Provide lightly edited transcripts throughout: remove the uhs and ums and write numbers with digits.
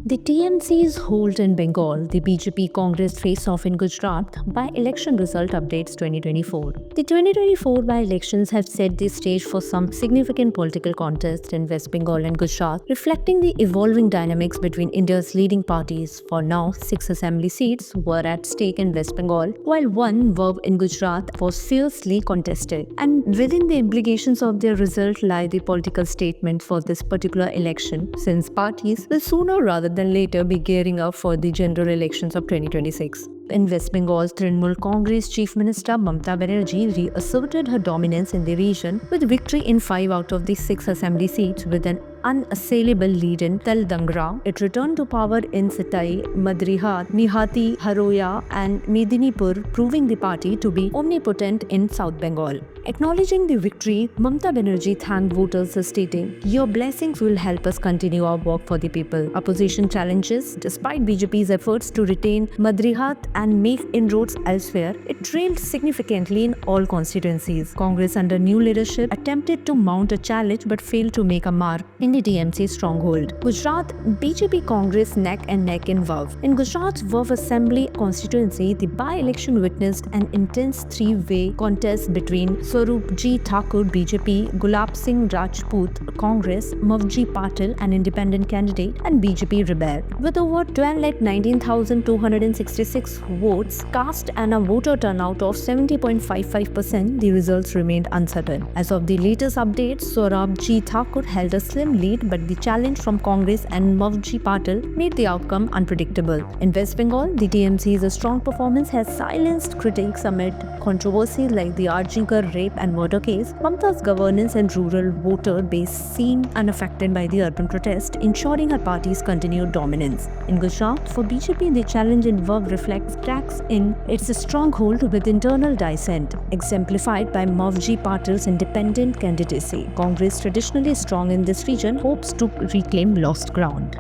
The TMC's hold in Bengal, the BJP Congress face-off in Gujarat, by-election result updates 2024. The 2024 by-elections have set the stage for some significant political contests in West Bengal and Gujarat, reflecting the evolving dynamics between India's leading parties. For now, 6 assembly seats were at stake in West Bengal, while one verb in Gujarat was fiercely contested. And within the implications of their result lie the political statement for this particular election, since parties will sooner rather than later be gearing up for the general elections of 2026. In West Bengal's Trinamool Congress Chief Minister Mamata Banerjee reasserted her dominance in the region with victory in 5 out of the 6 assembly seats with an unassailable lead in Taldangra. It returned to power in Sitai, Madrihat, Nihati, Haroya and Medinipur, proving the party to be omnipotent in South Bengal. Acknowledging the victory, Mamata Banerjee thanked voters, stating, "Your blessings will help us continue our work for the people." Opposition challenges. Despite BJP's efforts to retain Madrihat and make inroads elsewhere, it trailed significantly in all constituencies. Congress under new leadership attempted to mount a challenge but failed to make a mark in the DMC stronghold. Gujarat, BJP Congress neck and neck in Vav. In Gujarat's Vav Assembly constituency, the by-election witnessed an intense three-way contest between Swarup G. Thakur (BJP), Gulab Singh Rajput (Congress), Mavji Patil, an independent candidate, and BJP Rebel. With over 12,19,266 votes cast and a voter turnout of 70.55%, the results remained uncertain. As of the latest updates, Swarup G. Thakur held a slim lead, but the challenge from Congress and Mavji Patil made the outcome unpredictable. In West Bengal, the TMC's strong performance has silenced critics amid controversies like the Arjinkar rape and murder case. Mamata's governance and rural voter base seemed unaffected by the urban protest, ensuring her party's continued dominance. In Gujarat, for BJP, the challenge in Vav reflects cracks in its stronghold with internal dissent, exemplified by Mavji Patil's independent candidacy. Congress, traditionally strong in this region, hopes to reclaim lost ground.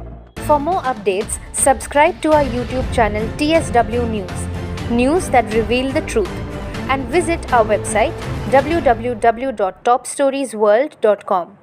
For more updates, subscribe to our YouTube channel TSW News, news that reveal the truth, and visit our website www.topstoriesworld.com.